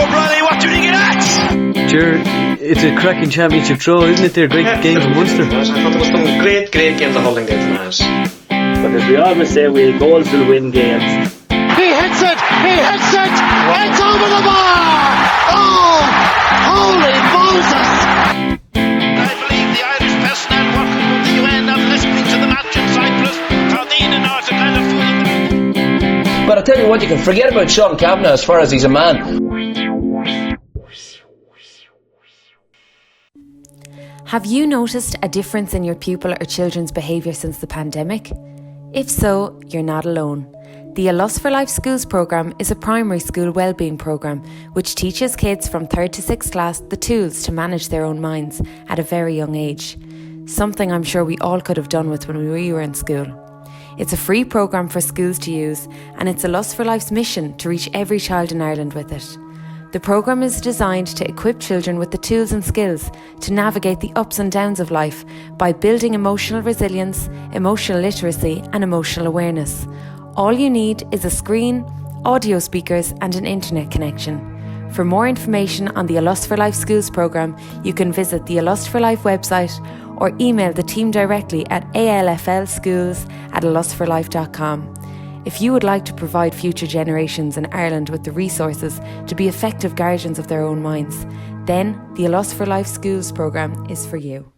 Brady, what do you think of that? Sure, it's a cracking championship throw, isn't it? They're great games in Munster. I thought there was some great games of holding there tonight. But as we always say, goals will win games. He hits it! It's over the bar! Oh! Holy Moses! I believe the Irish personnel working with the UN are listening to the match in Cyprus. Tardine and Arthur kind of fooling them. But I tell you what, you can forget about Sean Kavanagh as far as he's a man. Have you noticed a difference in your pupil or children's behaviour since the pandemic? If so, you're not alone. The A Lust for Life Schools programme is a primary school wellbeing programme which teaches kids from 3rd to 6th class the tools to manage their own minds at a very young age. Something I'm sure we all could have done with when we were in school. It's a free programme for schools to use, and it's A Lust for Life's mission to reach every child in Ireland with it. The programme is designed to equip children with the tools and skills to navigate the ups and downs of life by building emotional resilience, emotional literacy and emotional awareness. All you need is a screen, audio speakers and an internet connection. For more information on the A Lust for Life Schools programme, you can visit the A Lust for Life website or email the team directly at alflschools@alustforlife.com. If you would like to provide future generations in Ireland with the resources to be effective guardians of their own minds, then the A Lust for Life Schools programme is for you.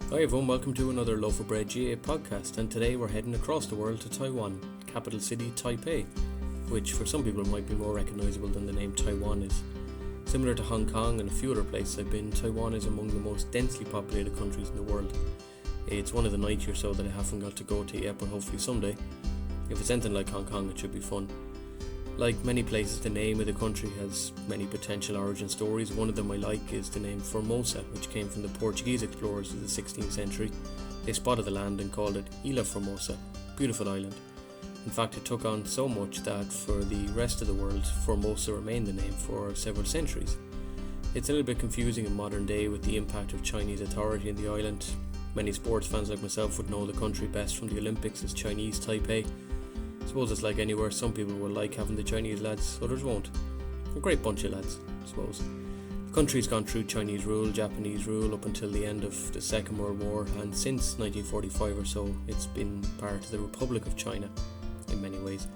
Hi everyone, welcome to another Loaf of Bread GAA podcast, and today we're heading across the world to Taiwan, capital city Taipei, which for some people might be more recognisable than the name Taiwan is. Similar to Hong Kong and a few other places I've been, Taiwan is among the most densely populated countries in the world. It's one of the 90 or so that I haven't got to go to yet, but hopefully someday. If it's anything like Hong Kong, it should be fun. Like many places, the name of the country has many potential origin stories. One of them I like is the name Formosa, which came from the Portuguese explorers of the 16th century. They spotted the land and called it Ilha Formosa, beautiful island. In fact, it took on so much that for the rest of the world, Formosa remained the name for several centuries. It's a little bit confusing in modern day with the impact of Chinese authority in the island. Many sports fans like myself would know the country best from the Olympics as Chinese Taipei. I suppose it's like anywhere, some people will like having the Chinese lads, others won't. A great bunch of lads, I suppose. The country's gone through Chinese rule, Japanese rule up until the end of the Second World War, and since 1945 or so, it's been part of the Republic of China in many ways.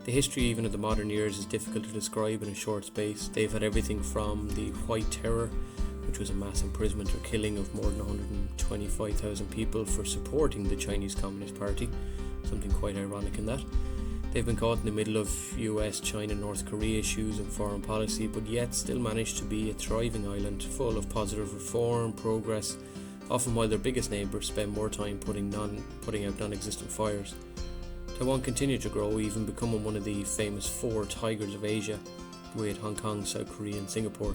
The history even of the modern years is difficult to describe in a short space. They've had everything from the White Terror, which was a mass imprisonment or killing of more than 125,000 people for supporting the Chinese Communist Party, something quite ironic in that. They've been caught in the middle of US, China, North Korea issues and foreign policy, but yet still managed to be a thriving island full of positive reform, progress, often while their biggest neighbours spend more time putting out non-existent fires. Taiwan continued to grow, even becoming one of the famous 4 tigers of Asia, with Hong Kong, South Korea and Singapore.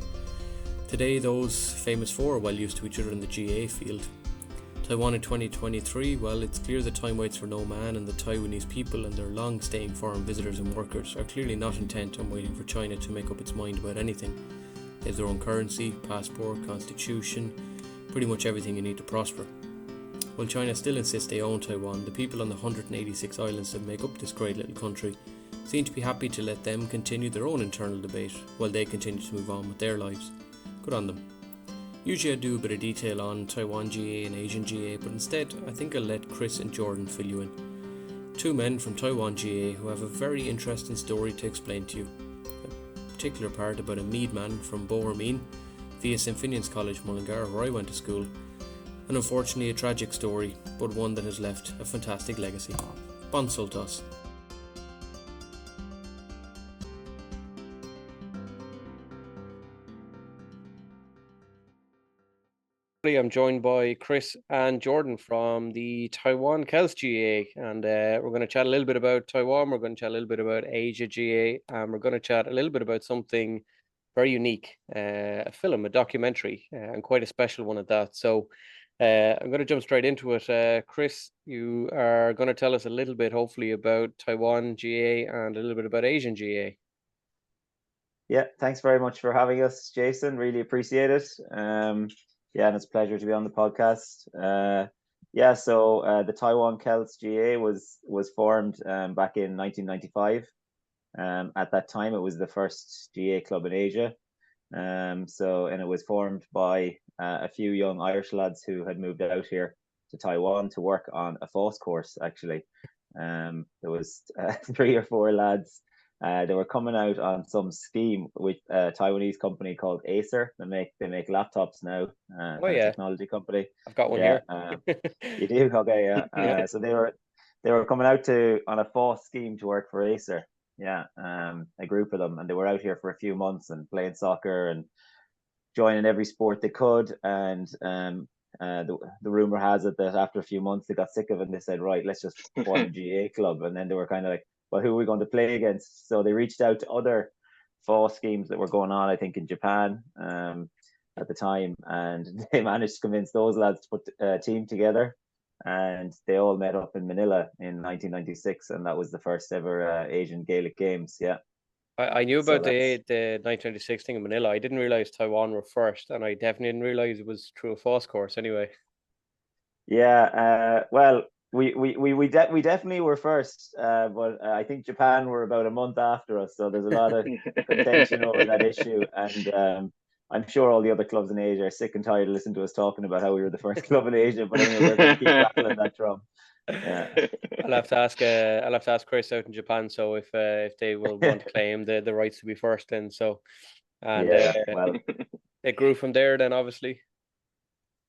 Today, those famous 4 are well used to each other in the GAA field. Taiwan in 2023, well, it's clear that time waits for no man, and the Taiwanese people and their long-staying foreign visitors and workers are clearly not intent on waiting for China to make up its mind about anything. They have their own currency, passport, constitution, pretty much everything you need to prosper. While China still insists they own Taiwan, the people on the 186 islands that make up this great little country seem to be happy to let them continue their own internal debate while they continue to move on with their lives. Good on them. Usually I do a bit of detail on Taiwan GAA and Asian GAA, but instead I think I'll let Chris and Jordan fill you in. 2 men from Taiwan GAA who have a very interesting story to explain to you. A particular part about a mead man from Bohermeen via St Finian's College, Mullingar, where I went to school. And unfortunately a tragic story, but one that has left a fantastic legacy. Bon Sultas. I'm joined by Chris and Jordan from the Taiwan Celts GAA, and we're going to chat a little bit about Taiwan, we're going to chat a little bit about Asia GAA, and we're going to chat a little bit about something very unique, a film, a documentary, and quite a special one at that. So I'm going to jump straight into it. Chris, you are going to tell us a little bit, hopefully, about Taiwan GAA and a little bit about Asian GAA. Yeah, thanks very much for having us, Jason. Really appreciate it. Yeah, and it's a pleasure to be on the podcast. So the Taiwan Celts GAA was formed back in 1995. At that time, it was the first GA club in Asia. And it was formed by a few young Irish lads who had moved out here to Taiwan to work on a FOSS course, actually. There was 3 or 4 lads. They were coming out on some scheme with a Taiwanese company called Acer. They make laptops now, kind of technology company. I've got one here. You do? Okay, yeah. Yeah. So they were coming out on a FOSS scheme to work for Acer. Yeah, a group of them, and they were out here for a few months and playing soccer and joining every sport they could. And the rumor has it that after a few months they got sick of it and they said, right, let's just form a GA club. And then they were kind of like, well, who are we going to play against? So they reached out to other FOSS schemes that were going on, I think, in Japan at the time, and they managed to convince those lads to put a team together. And they all met up in Manila in 1996, and that was the first ever Asian Gaelic Games. Yeah, I knew about the 1996 thing in Manila. I didn't realize Taiwan were first, and I definitely didn't realize it was through a FOSS course anyway. Yeah, well, we definitely were first, but I think Japan were about a month after us, so there's a lot of contention over that issue. And I'm sure all the other clubs in Asia are sick and tired of listening to us talking about how we were the first club in Asia. But anyway, we're going to keep rattling that drum. Yeah. I'll have to ask Chris out in Japan, so if they will want to claim the rights to be first, then so, and well, it grew from there. Then obviously,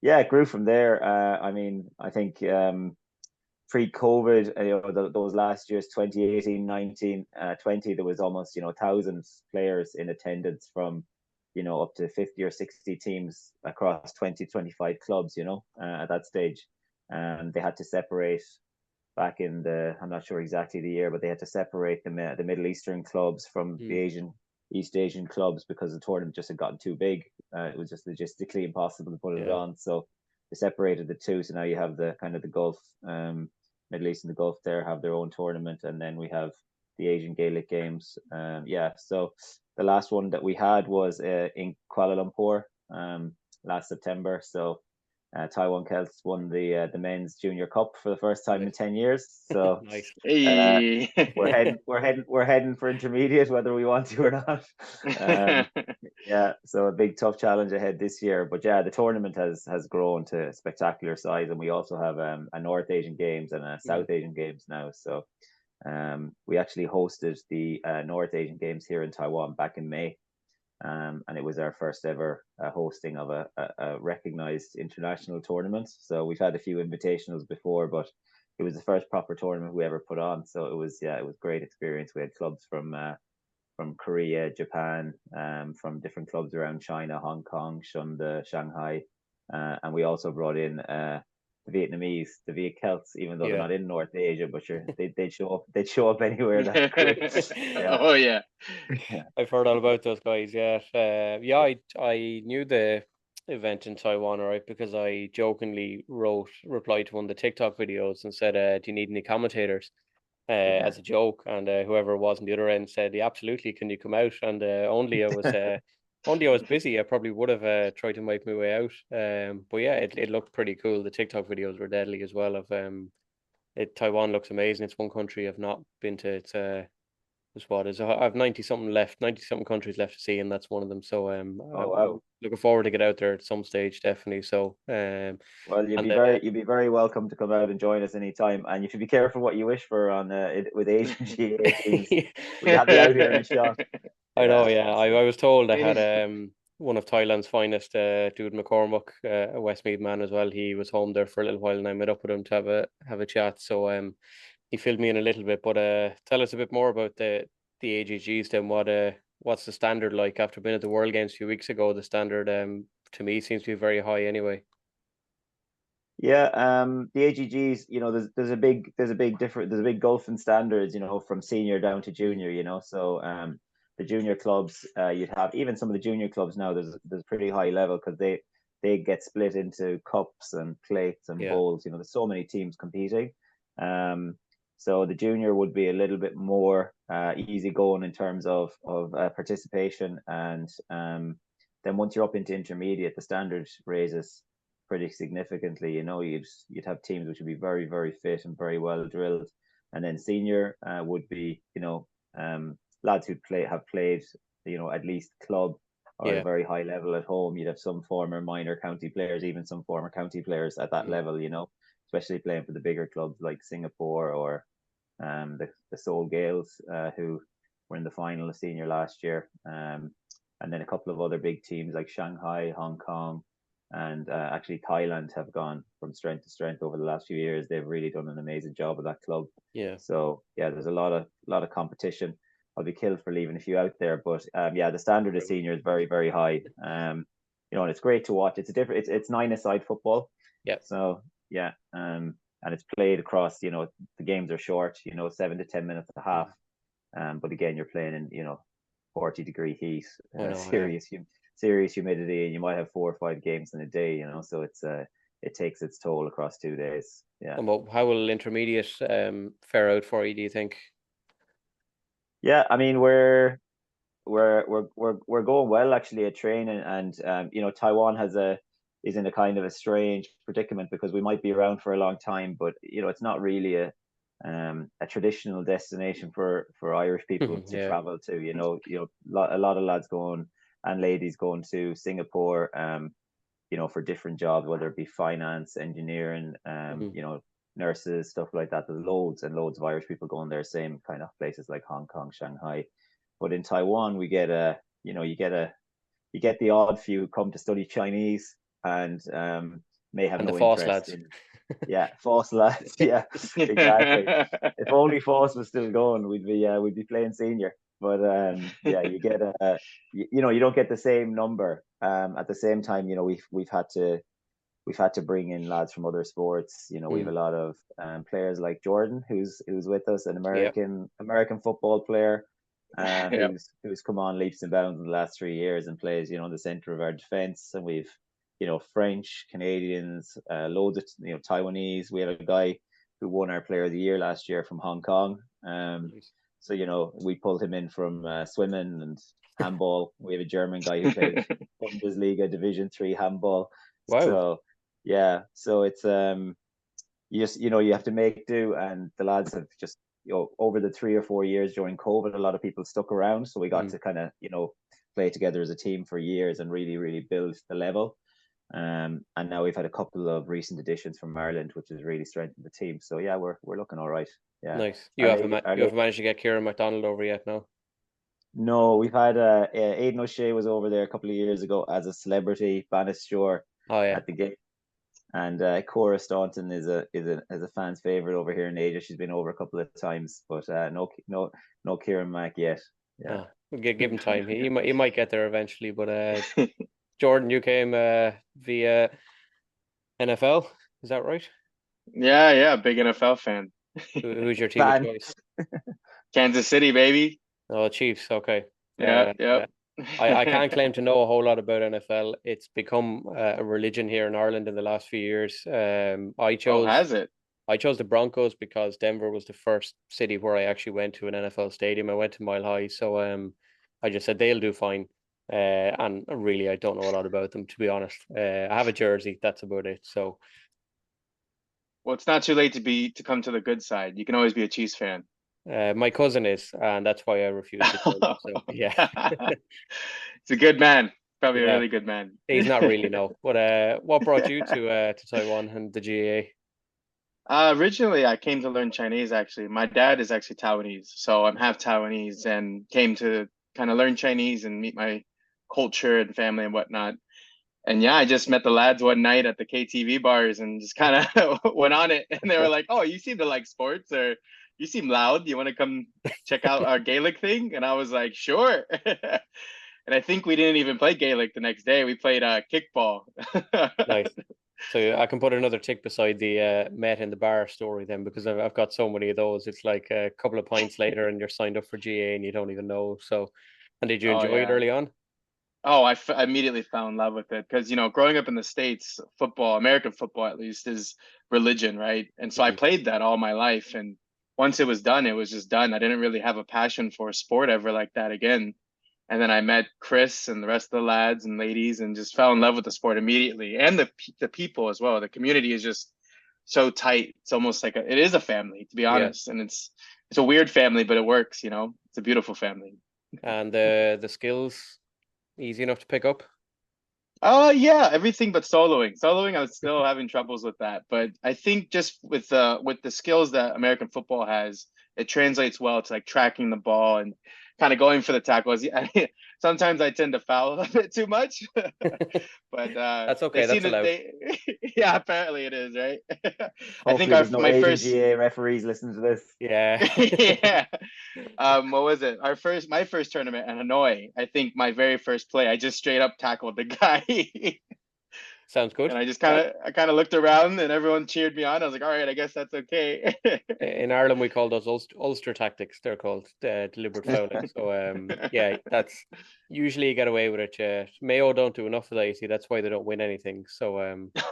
yeah, it grew from there. I mean, I think pre-COVID, those last years, 2018, 19, 20, there was almost 1,000 players in attendance from up to 50 or 60 teams across 20, 25 clubs. At that stage. And they had to separate back in I'm not sure exactly the year, but they had to separate the Middle Eastern clubs from the East Asian clubs because the tournament just had gotten too big. It was just logistically impossible to put it on. So they separated the two. So now you have the kind of the Gulf, Middle East and the Gulf there have their own tournament. And then we have the Asian Gaelic Games. So the last one that we had was in Kuala Lumpur last September. So Taiwan Celts won the men's junior cup for the first time in 10 years. So nice. we're heading for intermediate, whether we want to or not. So a big tough challenge ahead this year. But yeah, the tournament has grown to spectacular size, and we also have a North Asian Games and a South Asian Games now. So we actually hosted the North Asian Games here in Taiwan back in May. And it was our first ever hosting of a recognized international tournament. So we've had a few invitationals before, but it was the first proper tournament we ever put on. So it was a great experience. We had clubs from Korea, Japan, from different clubs around China, Hong Kong, Shunde, Shanghai, and we also brought in the Vietnamese, the Viet Celts, even though they're not in North Asia, but they'd show up. They'd show up anywhere. Oh yeah. I've heard all about those guys. Yeah, I knew the event in Taiwan, all right, because I jokingly replied to one of the TikTok videos and said, "Do you need any commentators?" As a joke, and whoever it was on the other end said, "Yeah, absolutely. Can you come out?" And only I was busy, I probably would have tried to make my way out. But yeah, it looked pretty cool. The TikTok videos were deadly as well. Taiwan looks amazing. It's one country I've not been to. I have 90 something countries left to see, and that's one of them. So I'm looking forward to get out there at some stage, definitely. So well, you'd be very welcome to come out and join us anytime, and you should be careful what you wish for on with Asian GA teams. We have you out here in a shot. I know, yeah. I was told I had one of Thailand's finest, Dude McCormack, a Westmeath man as well. He was home there for a little while, and I met up with him to have a chat. So he filled me in a little bit, but tell us a bit more about the AGGs then. What's the standard like after being at the World Games a few weeks ago? The standard to me seems to be very high anyway. Yeah, the AGGs, there's a big gulf in standards, from senior down to junior, so the junior clubs, you'd have even some of the junior clubs now, there's pretty high level because they get split into cups and plates and bowls, there's so many teams competing. So the junior would be a little bit more easygoing in terms of participation, and then once you're up into intermediate, the standard raises pretty significantly. You'd have teams which would be very, very fit and very well drilled, and then senior would be lads who have played, at least club or at a very high level at home. You'd have some former minor county players, even some former county players at that level, especially playing for the bigger clubs like Singapore or the Seoul Gales, who were in the final of senior last year. And then a couple of other big teams like Shanghai, Hong Kong, and actually Thailand have gone from strength to strength over the last few years. They've really done an amazing job with that club. Yeah. So yeah, there's a lot of competition. I'll be killed for leaving a few out there, but the standard of senior is very, very high. And it's great to watch. It's it's 9-a-side football. Yeah. So yeah, and it's played across. The games are short. 7 to 10 minutes and a half. But again, you're playing in 40-degree heat, serious humidity, and you might have 4 or 5 games in a day. So it takes its toll across 2 days. Yeah. And how will intermediate fare out for you, do you think? Yeah, I mean we're going well actually at training, and Taiwan is in a kind of a strange predicament because we might be around for a long time, but it's not really a traditional destination for Irish people to travel to. A lot of lads going and ladies going to Singapore, for different jobs, whether it be finance, engineering, nurses, stuff like that. There's loads and loads of Irish people going there, same kind of places like Hong Kong, Shanghai. But in Taiwan, we get you get the odd few who come to study Chinese and may have no interest in. Yeah, Force lads. Yeah, exactly. If only Force was still going, we'd be playing senior. But you get you don't get the same number. At the same time, we've had to bring in lads from other sports. We have a lot of players like Jordan, who's with us, an American football player, who's come on leaps and bounds in the last 3 years and plays the center of our defense. And we've French, Canadians, loads of Taiwanese. We have a guy who won our Player of the Year last year from Hong Kong. So we pulled him in from swimming and handball. We have a German guy who played Bundesliga Division 3 handball. Wow. So yeah, so it's you have to make do, and the lads have just over the 3 or 4 years during COVID, a lot of people stuck around, so we got to kind of play together as a team for years and really, really build the level. And now we've had a couple of recent additions from Ireland, which has really strengthened the team. So yeah, we're looking all right. Yeah. Nice. You haven't managed to get Kieran MacDonald over yet, no? No, we've had Aidan O'Shea was over there a couple of years ago as a celebrity, Bannister at the game. And Cora Staunton is a fan's favorite over here in Asia. She's been over a couple of times, but no Kieran Mac yet. Yeah, we'll give him time. He might get there eventually. But Jordan, you came via NFL, is that right? Yeah, big NFL fan. Who's your team of choice? Kansas City, baby. Oh, Chiefs. Okay. Yeah. I can't claim to know a whole lot about NFL. It's become a religion here in Ireland in the last few years. Has it? I chose the Broncos because Denver was the first city where I actually went to an NFL stadium. I went to Mile High, so I just said they'll do fine. And really, I don't know a lot about them, to be honest. I have a jersey. That's about it. So, well, it's not too late to come to the good side. You can always be a Chiefs fan. My cousin is, and that's why I refuse to tell him. So, yeah. It's a good man. Probably a really good man. He's not really, no. But what brought you to Taiwan and the GAA? Originally, I came to learn Chinese, actually. My dad is actually Taiwanese, so I'm half Taiwanese, and came to kind of learn Chinese and meet my culture and family and whatnot. And yeah, I just met the lads one night at the KTV bars and just kind of went on it. And they were like, "Oh, you seem to like sports, or you seem loud. You want to come check out our Gaelic thing?" And I was like, "Sure." And I think we didn't even play Gaelic the next day. We played kickball. Nice. So I can put another tick beside the met in the bar story then, because I've got so many of those. It's like a couple of pints later and you're signed up for GA and you don't even know. So, and did you enjoy it early on? Oh, I immediately fell in love with it because, growing up in the States, football, American football at least, is religion, right? And so I played that all my life. And once it was done, it was just done. I didn't really have a passion for a sport ever like that again. And then I met Chris and the rest of the lads and ladies and just fell in love with the sport immediately. And the people as well. The community is just so tight. It's almost like it is a family, to be honest. And it's a weird family, but it works. It's a beautiful family. And the skills easy enough to pick up. Yeah, everything but soloing. Soloing, I was still having troubles with that. But I think just with the skills that American football has, it translates well to like tracking the ball and kind of going for the tackles. Sometimes I tend to foul a bit too much, but That's okay. they seem That's to allowed. yeah, apparently it is, right? I think Hopefully, there's no my Asian first GA referees listening to this. Yeah. yeah. What was it? My first tournament in Hanoi. I think my very first play, I just straight up tackled the guy. Sounds good. And I kind of looked around and everyone cheered me on. I was like, all right, I guess that's okay. In Ireland, we call those Ulster tactics. They're called deliberate fouling. So, yeah, that's usually you get away with it. Mayo don't do enough of that. You see, that's why they don't win anything. So,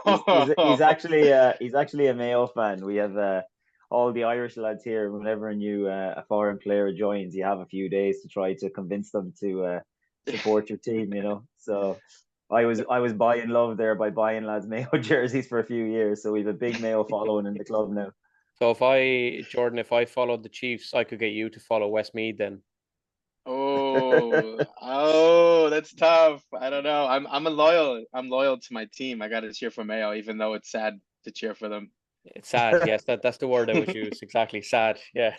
He's actually a Mayo fan. We have all the Irish lads here. Whenever a foreign player joins, you have a few days to try to convince them to support your team. So I was buying love there by buying lads Mayo jerseys for a few years. So we have a big Mayo following in the club now. So Jordan, if I followed the Chiefs, I could get you to follow Westmeath then. Oh, that's tough. I don't know. I'm loyal to my team. I got to cheer for Mayo, even though it's sad to cheer for them. It's sad, yes. That's the word I would use. Exactly, sad. Yeah.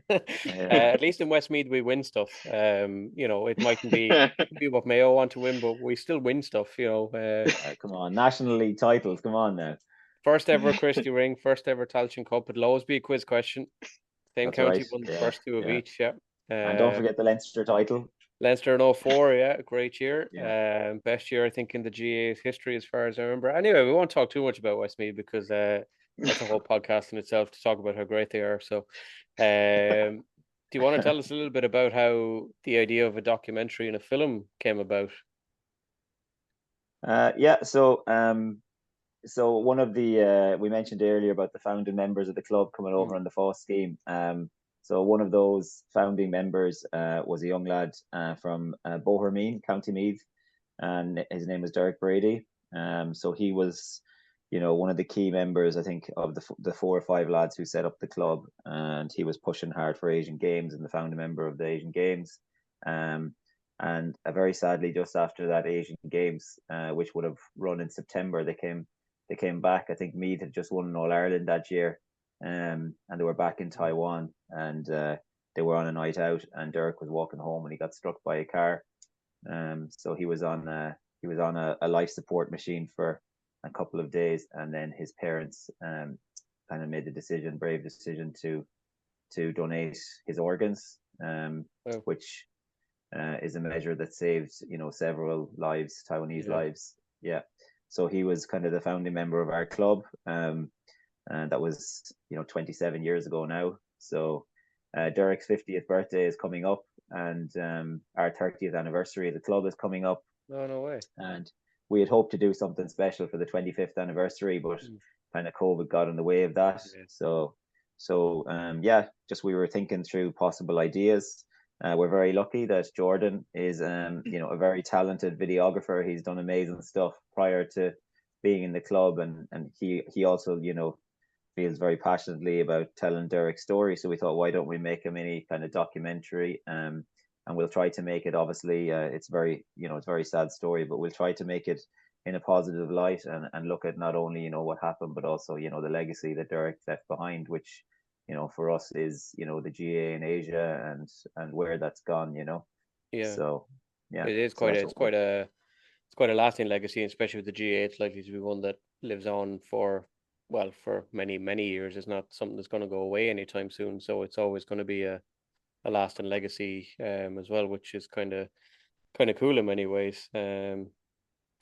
At least in Westmeath we win stuff. It mightn't be what Mayo want to win, but we still win stuff. Come on, National League titles. Come on now. First ever Christie Ring, first ever Tailteann Cup. It'll always be a quiz question. Same That's county right. won the first two of each. Yeah. And don't forget the Leinster title. Leinster in 04, yeah, great year. Yeah. Best year I think in the GAA's history as far as I remember. Anyway, we won't talk too much about Westmeath because that's a whole podcast in itself to talk about how great they are. So, do you want to tell us a little bit about how the idea of a documentary and a film came about? Yeah. So one of the we mentioned earlier about the founding members of the club coming over on the FOSS scheme. So one of those founding members was a young lad from Bohermeen, County Meath, and his name was Derek Brady. So he was, one of the key members, I think, of the 4 or 5 lads who set up the club, and he was pushing hard for Asian Games and the founding member of the Asian Games. And very sadly, just after that Asian Games, which would have run in September, they came back. I think Meath had just won an All Ireland that year, and they were back in Taiwan, and they were on a night out, and Derek was walking home and he got struck by a car. So he was on a life support machine for a couple of days, and then his parents kind of made the brave decision to donate his organs, which is a measure that saved several lives, Taiwanese lives. Yeah. So he was kind of the founding member of our club, and that was 27 years ago now. So Derek's 50th birthday is coming up, and our 30th anniversary of the club is coming up. Oh, no way. And we had hoped to do something special for the 25th anniversary, but kind of COVID got in the way of that. Yeah. So just we were thinking through possible ideas. We're very lucky that Jordan is a very talented videographer. He's done amazing stuff prior to being in the club, and he also feels very passionately about telling Derek's story. So we thought, why don't we make a mini kind of documentary, and we'll try to make it, obviously it's very it's a very sad story, but we'll try to make it in a positive light and look at not only what happened, but also the legacy that Derek left behind, which for us is the GA in Asia and where that's gone. Yeah. So yeah, it is it's quite a lasting legacy, especially with the GA. It's likely to be one that lives on for many, many years. It's not something that's going to go away anytime soon. So it's always going to be a lasting legacy as well, which is kind of cool in many ways.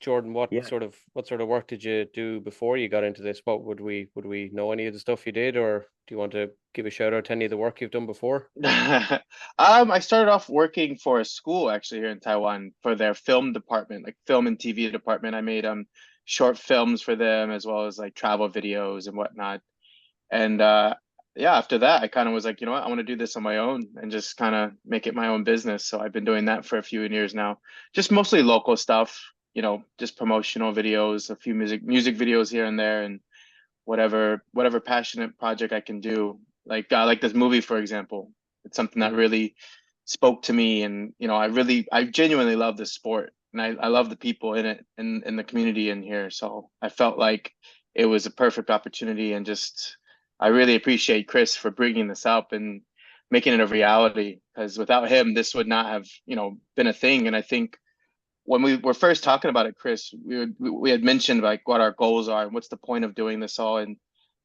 Jordan, what sort of work did you do before you got into this? What would we know any of the stuff you did, or do you want to give a shout out to any of the work you've done before? I started off working for a school actually here in Taiwan for their film department, like film and TV department. I made short films for them, as well as like travel videos and whatnot. And after that, I kind of was like, I want to do this on my own and just kind of make it my own business. So I've been doing that for a few years now, just mostly local stuff, just promotional videos, a few music videos here and there, and whatever passionate project I can do. Like this movie, for example. It's something that really spoke to me, and I genuinely love this sport, and I love the people in it, in the community in here. So I felt like it was a perfect opportunity, and just I really appreciate Chris for bringing this up and making it a reality, because without him, this would not have been a thing. And I think when we were first talking about it, Chris, we had mentioned like what our goals are and what's the point of doing this all. And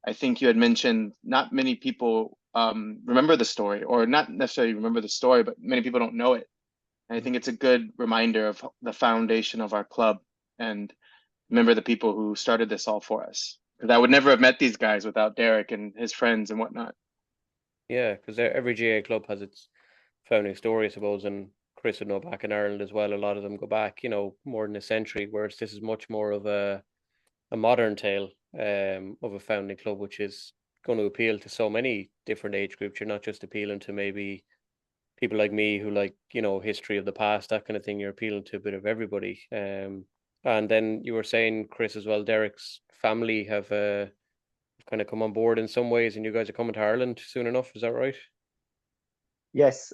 I think you had mentioned not many people remember the story, or not necessarily remember the story, but many people don't know it. And I think it's a good reminder of the foundation of our club, and remember the people who started this all for us. Because I would never have met these guys without Derek and his friends and whatnot. Yeah, because every GA club has its founding story, I suppose, and Chris would know back in Ireland as well. A lot of them go back, more than a century, whereas this is much more of a modern tale of a founding club, which is going to appeal to so many different age groups. You're not just appealing to maybe people like me who like, history of the past, that kind of thing. You're appealing to a bit of everybody. And then you were saying, Chris, as well, Derek's family have kind of come on board in some ways, and you guys are coming to Ireland soon enough. Is that right? Yes.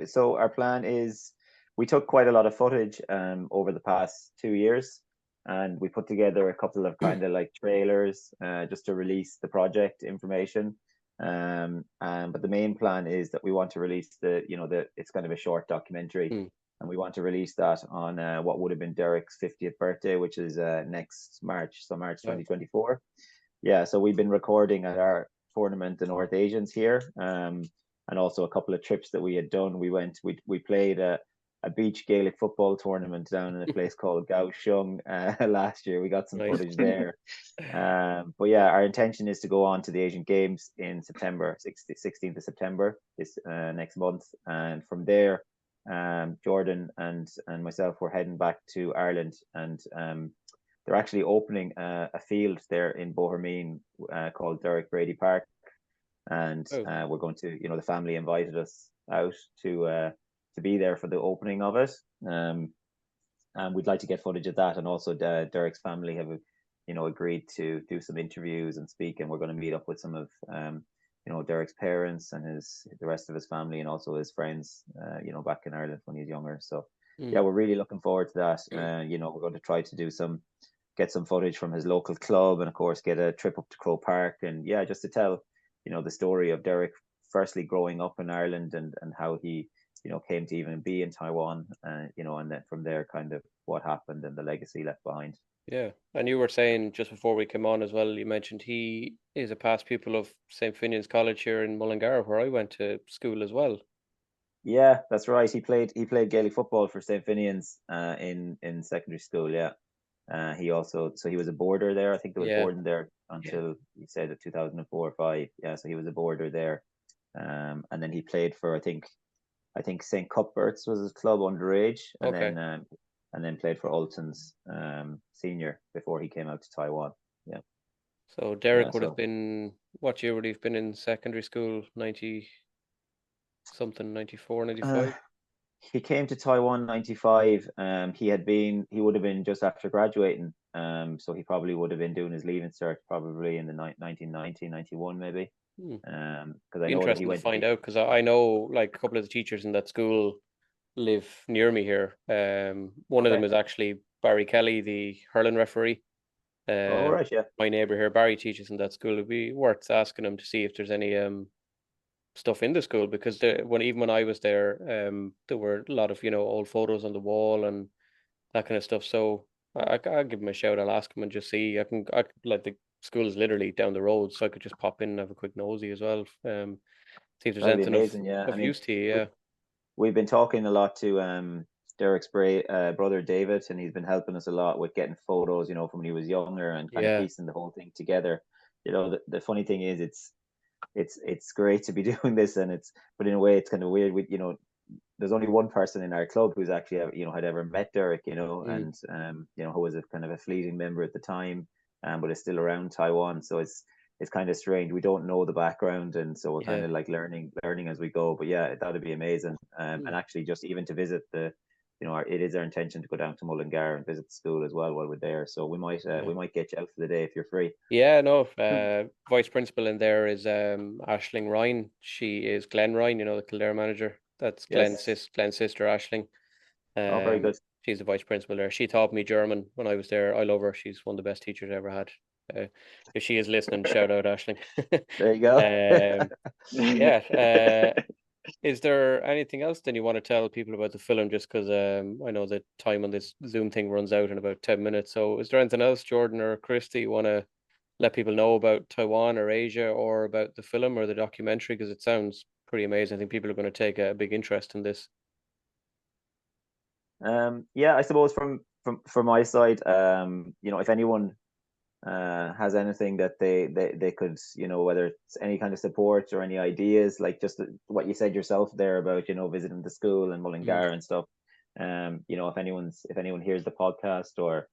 So our plan is, we took quite a lot of footage over the past 2 years, and we put together a couple of kind of like trailers just to release the project information. But the main plan is that we want to release it's kind of a short documentary, and we want to release that on what would have been Derek's 50th birthday, which is next March, so March 2024. Yeah, so we've been recording at our tournament, the North Asians here, and also a couple of trips that we had done. We played a beach Gaelic football tournament down in a place called Kaohsiung last year. We got some footage there. But yeah, our intention is to go on to the Asian Games in September, 16th of September, this next month. And from there, Jordan and myself were heading back to Ireland, and they're actually opening a field there in Bohermeen called Derek Brady Park. And we're going to, the family invited us out to be there for the opening of it. And we'd like to get footage of that. And also Derek's family have, agreed to do some interviews and speak. And we're going to meet up with some of, Derek's parents and the rest of his family, and also his friends, back in Ireland when he's younger. So yeah, we're really looking forward to that. We're going to try to get some footage from his local club, and of course get a trip up to Crow Park, and yeah, just to tell the story of Derek firstly growing up in Ireland, and how he came to even be in Taiwan, and then from there kind of what happened and the legacy left behind. Yeah, and you were saying just before we came on as well, you mentioned he is a past pupil of St. Finian's College here in Mullingar, where I went to school as well. Yeah, that's right. He played Gaelic football for St. Finian's in secondary school. Yeah. He was a boarder there. I think there was boarding there until he said 2004 or 5. Yeah, so he was a boarder there. And then he played for I think St. Cuthbert's was his club underage, and then played for Alton's senior before he came out to Taiwan. Yeah. So Derek would have been, what year would he have been in secondary school? 90 something, 94, 95? He came to Taiwan 95. He would have been just after graduating. So he probably would have been doing his leaving cert probably in the 1990, 91 maybe. Because I know that he went to find out, because I know like a couple of the teachers in that school live near me here. One of them is actually Barry Kelly, the hurling referee. Right, yeah. My neighbour here, Barry, teaches in that school. It'd be worth asking him to see if there's any stuff in the school, because even when I was there, there were a lot of old photos on the wall and that kind of stuff. So I'll give him a shout. I'll ask him and just see. I like, the school is literally down the road, so I could just pop in and have a quick nosy as well. See if there's anything of use to you. Yeah, we've been talking a lot to Derek's brother David, and he's been helping us a lot with getting photos, from when he was younger, and kind of piecing the whole thing together. The funny thing is, it's great to be doing this, but in a way it's kind of weird. There's only one person in our club who's actually had ever met Derek, and who was a kind of a fleeting member at the time, but is still around Taiwan. So it's kind of strange. We don't know the background, and so we're kind of like learning as we go. But yeah, that would be amazing. And actually, just even to visit the it is our intention to go down to Mullingar and visit the school as well while we're there. So we might get you out for the day if you're free. Yeah, no. Vice principal in there is Aisling Ryan. She is Glenn Ryan, the Kildare manager. That's Glenn's sister, Aisling. Very good. She's the vice principal there. She taught me German when I was there. I love her. She's one of the best teachers I ever had. If she is listening, shout out Aisling. There you go. Yeah. Is there anything else then you want to tell people about the film? Just because I know the time on this Zoom thing runs out in about 10 minutes. So is there anything else, Jordan or Chris, that you want to let people know about Taiwan or Asia or about the film or the documentary? Because it sounds pretty amazing. I think people are going to take a big interest in this. Yeah, I suppose from my side, if anyone has anything that they could, whether it's any kind of support or any ideas, like just what you said yourself there about, visiting the school and Mullingar and stuff. If anyone hears the podcast or,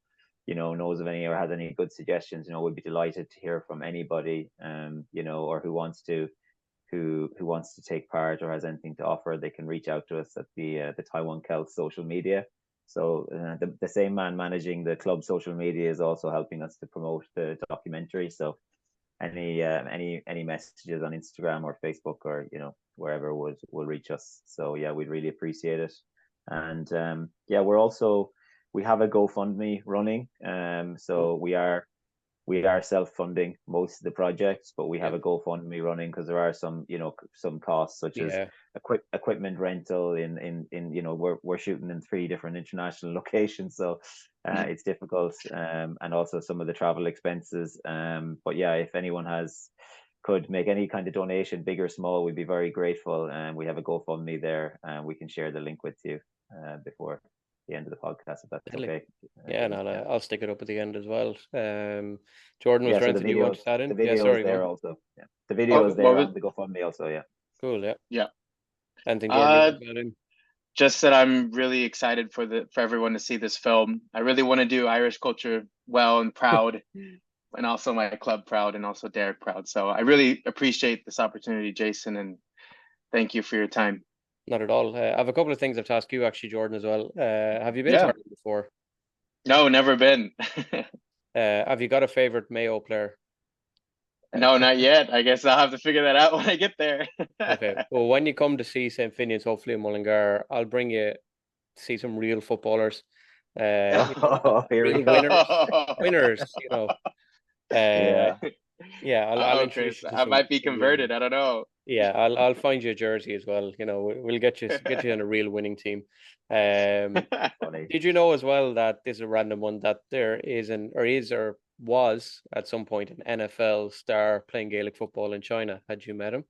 knows of any or has any good suggestions, we'd be delighted to hear from anybody, or who wants to take part or has anything to offer. They can reach out to us at the Taiwan Celts social media. So the same man managing the club social media is also helping us to promote the documentary. So any messages on Instagram or Facebook or wherever will reach us. So yeah, we'd really appreciate it. And we have a GoFundMe running. So we are self-funding most of the projects, but we have a GoFundMe running because there are some costs such as equipment rental in we're shooting in 3 different international locations, so it's difficult, and also some of the travel expenses. But yeah, if anyone could make any kind of donation, big or small, we'd be very grateful. And we have a GoFundMe there, and we can share the link with you before the end of the podcast, if that's okay. I'll stick it up at the end as well. Jordan, was there anything you want to add in? The video is there also. Yeah. The video is there on the GoFundMe also, yeah. Cool, yeah. Yeah. Anything Jordan you want to add in? Just that I'm really excited for everyone to see this film. I really want to do Irish culture well and proud, and also my club proud, and also Derek proud. So I really appreciate this opportunity, Jason, and thank you for your time. Not at all. I have a couple of things I have to ask you, actually, Jordan, as well. Have you been to Ireland before? No, never been. Have you got a favorite Mayo player? No, not yet. I guess I'll have to figure that out when I get there. Okay. Well, when you come to see St. Finian's, hopefully in Mullingar, I'll bring you to see some real footballers. Here we go. Winners, Yeah, I'll introduce you to I might be converted. I don't know. Yeah, I'll find you a jersey as well. We'll get you on a real winning team. Did you know as well that this is a random one, that there is or was at some point an NFL star playing Gaelic football in China? Had you met him?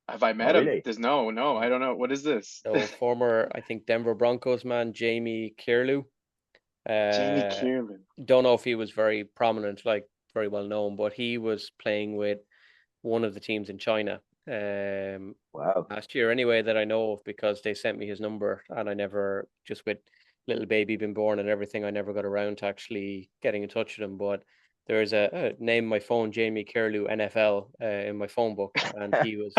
Have I met him? There's no, I don't know. What is this? So former, I think, Denver Broncos man, Jamie Kierlew. Jamie Kierlew. Don't know if he was very prominent, like very well known, but he was playing with one of the teams in China last year anyway, that I know of, because they sent me his number, and I never, just with little baby being born and everything, I never got around to actually getting in touch with him. But there's a name on my phone, Jamie Kierlew NFL, in my phone book, and he was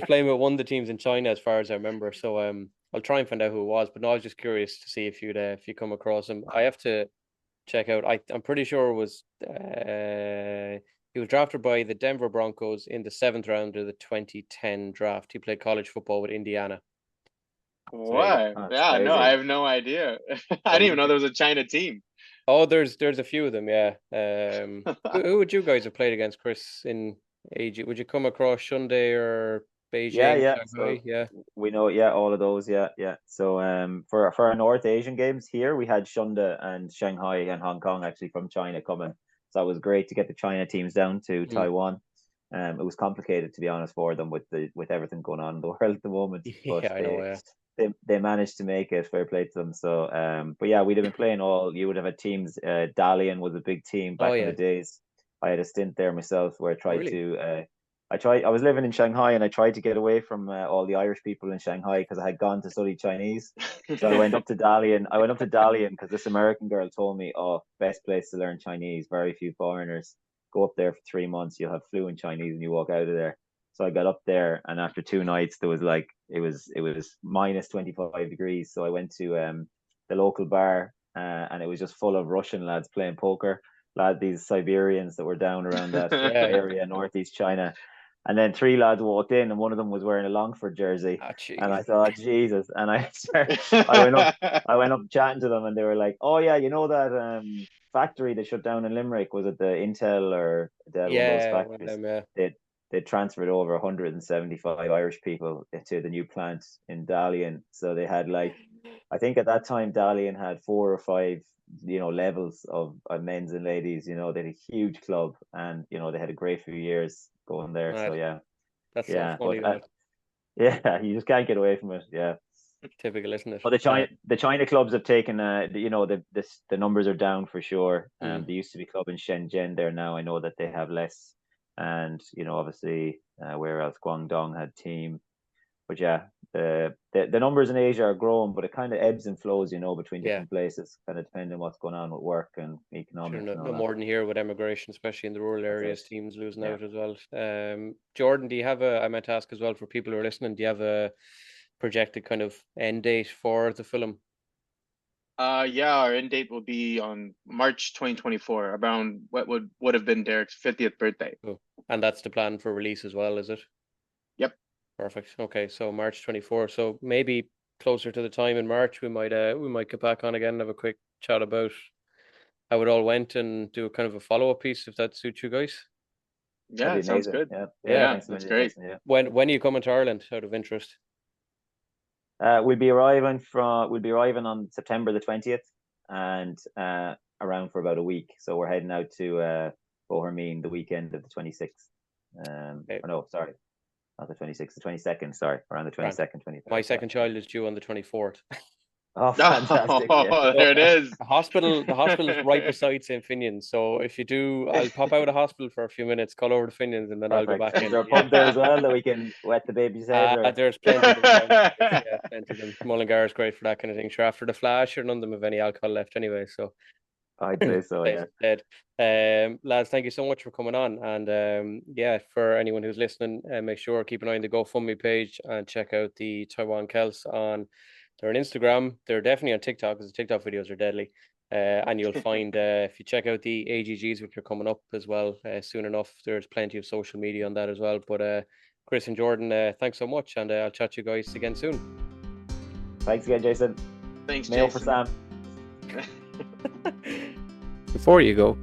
playing with one of the teams in China as far as I remember. So I'll try and find out who it was, but no, I was just curious to see if you come across him. I have to check out. I'm pretty sure it was he was drafted by the Denver Broncos in the 7th round of the 2010 draft. He played college football with Indiana. What? So, yeah, no, I have no idea. I didn't even know there was a China team. Oh, there's a few of them, yeah. Who would you guys have played against, Chris, in age? Would you come across Shunde or Beijing? Yeah. So we know, all of those, yeah. So for our North Asian games here, we had Shunde and Shanghai and Hong Kong actually from China coming. So it was great to get the China teams down to Taiwan. It was complicated, to be honest, for them with everything going on in the world at the moment. But I know, yeah. They managed to make it. Fair play to them. So, but yeah, we'd have been playing you would have had teams. Dalian was a big team back in the days. I had a stint there myself where I tried to. I was living in Shanghai, and I tried to get away from all the Irish people in Shanghai because I had gone to study Chinese. So I went up to Dalian. Because this American girl told me, "Oh, best place to learn Chinese. Very few foreigners. Go up there for 3 months. You'll have fluent Chinese, and you walk out of there." So I got up there, and after 2 nights, there was like it was minus 25 degrees. So I went to the local bar, and it was just full of Russian lads playing poker. These Siberians that were down around that area, northeast China. And then 3 lads walked in, and one of them was wearing a Longford jersey. And I thought, Jesus! And I went up chatting to them, and they were like, "Oh yeah, you know that factory that shut down in Limerick? Was it the Intel or Dell? One of those factories? They transferred over 175 Irish people to the new plant in Dalian. So they had I think at that time Dalian had 4 or 5, levels of men's and ladies. They had a huge club, and they had a great few years going there. Mad. So yeah, that's so funny. Yeah, you just can't get away from it. Yeah, typical, isn't it? But the China clubs have taken, the numbers are down for sure. There used to be a club in Shenzhen there. Now I know that they have less, and obviously where else? Guangdong had team, but yeah, the numbers in Asia are growing, but it kind of ebbs and flows, between different places, kind of depending on what's going on with work and economics. Sure, no more than here with emigration, especially in the rural areas, teams losing out as well. Jordan, do you have I meant to ask as well for people who are listening, do you have a projected kind of end date for the film? Our end date will be on March 2024, around what would have been Derek's 50th birthday. Oh, and that's the plan for release as well, is it? Yep. Perfect. Okay, so March 24. So maybe closer to the time in March, we might get back on again and have a quick chat about how it all went and do a kind of a follow-up piece if that suits you guys. Yeah, it sounds good. Yeah, that's great. Yeah. When are you coming to Ireland, out of interest? We'll be arriving on September the 20th, and around for about a week. So we're heading out to Bohermeen the weekend of the 26th. No, sorry, not the 26th, the 22nd. Sorry, around the 22nd, 23rd. My second child is due on the 24th. Oh, fantastic! Oh, there it is. The hospital is right beside St. Finian's. So if you do, I'll pop out of hospital for a few minutes, call over to Finian's, and then I'll go back in. Is there a pub there as well that we can wet the baby's head? There's plenty of them. Plenty of them. Mullingar is great for that kind of thing. Sure, after the flash, none of them have any alcohol left anyway. So I'd say so, yeah. Lads, thank you so much for coming on. And for anyone who's listening, make sure keep an eye on the GoFundMe page and check out the Taiwan Celts they're on Instagram. They're definitely on TikTok because the TikTok videos are deadly. And you'll find if you check out the AGGs, which are coming up as well soon enough, there's plenty of social media on that as well. But Chris and Jordan, thanks so much, and I'll chat to you guys again soon. Thanks again, Jason. Thanks, Mayo Jason. for Sam. Before you go,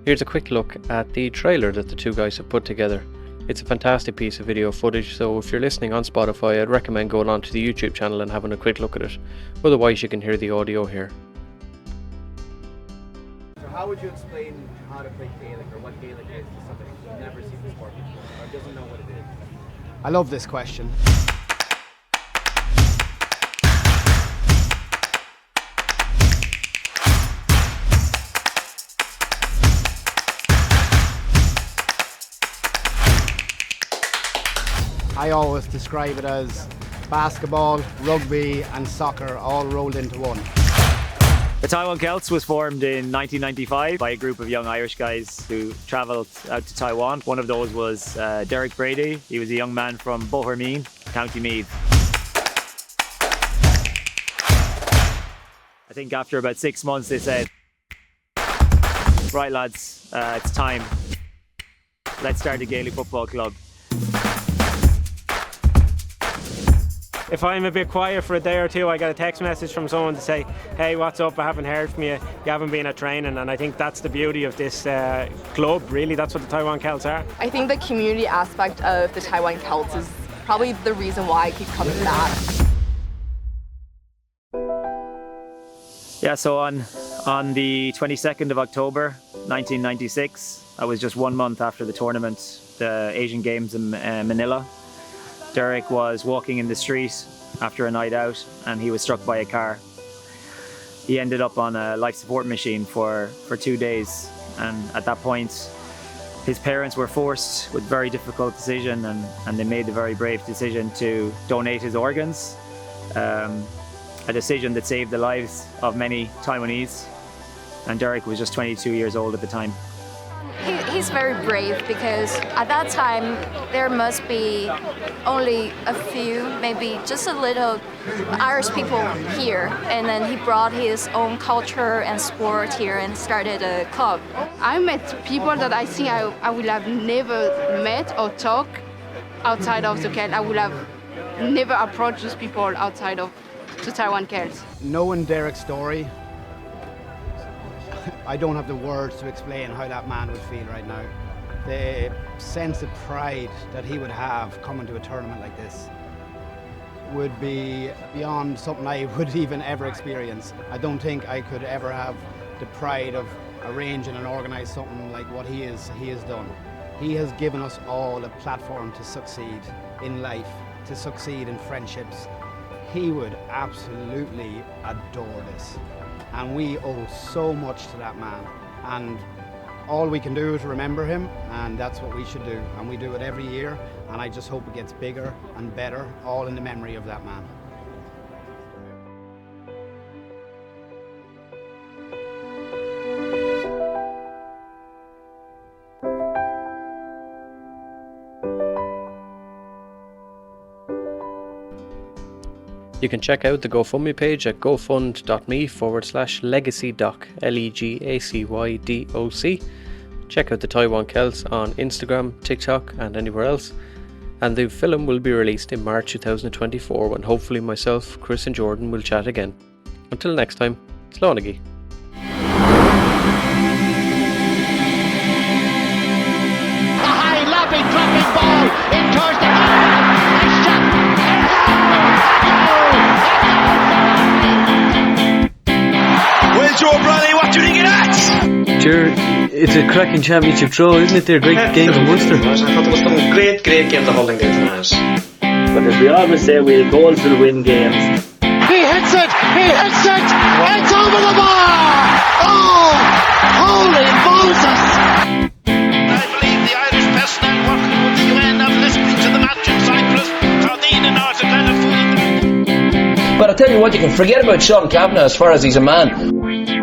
here's a quick look at the trailer that the two guys have put together. It's a fantastic piece of video footage, so if you're listening on Spotify, I'd recommend going on to the YouTube channel and having a quick look at it. Otherwise, you can hear the audio here. So how would you explain how to play Gaelic, or what Gaelic is, to somebody who's never seen the sport before, or doesn't know what it is? I love this question. I always describe it as basketball, rugby and soccer all rolled into one. The Taiwan Celts was formed in 1995 by a group of young Irish guys who travelled out to Taiwan. One of those was Derek Brady. He was a young man from Bohermeen, County Meath. I think after about 6 months they said, right lads, it's time. Let's start a Gaelic football club. If I'm a bit quiet for a day or two, I get a text message from someone to say, hey, what's up? I haven't heard from you. You haven't been at training. And I think that's the beauty of this club, really. That's what the Taiwan Celts are. I think the community aspect of the Taiwan Celts is probably the reason why I keep coming back. Yeah, so on the 22nd of October, 1996, I was just 1 month after the tournament, the Asian Games in Manila. Derek was walking in the street after a night out and he was struck by a car. He ended up on a life support machine for 2 days, and at that point his parents were forced with a very difficult decision, and they made the very brave decision to donate his organs, a decision that saved the lives of many Taiwanese, and Derek was just 22 years old at the time. He's very brave because at that time there must be only a few, maybe just a little Irish people here, and then he brought his own culture and sport here and started a club. I met people that I think I would have never met or talked outside of the Celts. I would have never approached those people outside of the Taiwan Celts. Knowing Derek's story, I don't have the words to explain how that man would feel right now. The sense of pride that he would have coming to a tournament like this would be beyond something I would even ever experience. I don't think I could ever have the pride of arranging and organising something like what he has done. He has given us all a platform to succeed in life, to succeed in friendships. He would absolutely adore this. And we owe so much to that man. And all we can do is remember him, and that's what we should do. And we do it every year, and I just hope it gets bigger and better, all in the memory of that man. You can check out the GoFundMe page at gofund.me/legacydoc, LEGACYDOC. Check out the Taiwan Celts on Instagram, TikTok and anywhere else. And the film will be released in March 2024 when hopefully myself, Chris and Jordan will chat again. Until next time, Slánigi. A high lobbing, dropping ball in towards the nice shot. Well, Joe Brady, what do you think of that? It's a cracking championship draw, isn't it? They're great games in Munster. I thought it was some great games the holding day tonight. But as we always say, goals will win games. He hits it! It's over the bar! Oh! Holy Moses! I believe the Irish personnel working with the UN are listening to the match in Cyprus. Tardine and Arthur kind of fooling them. But I tell you what, you can forget about Sean Kavanagh as far as he's a man.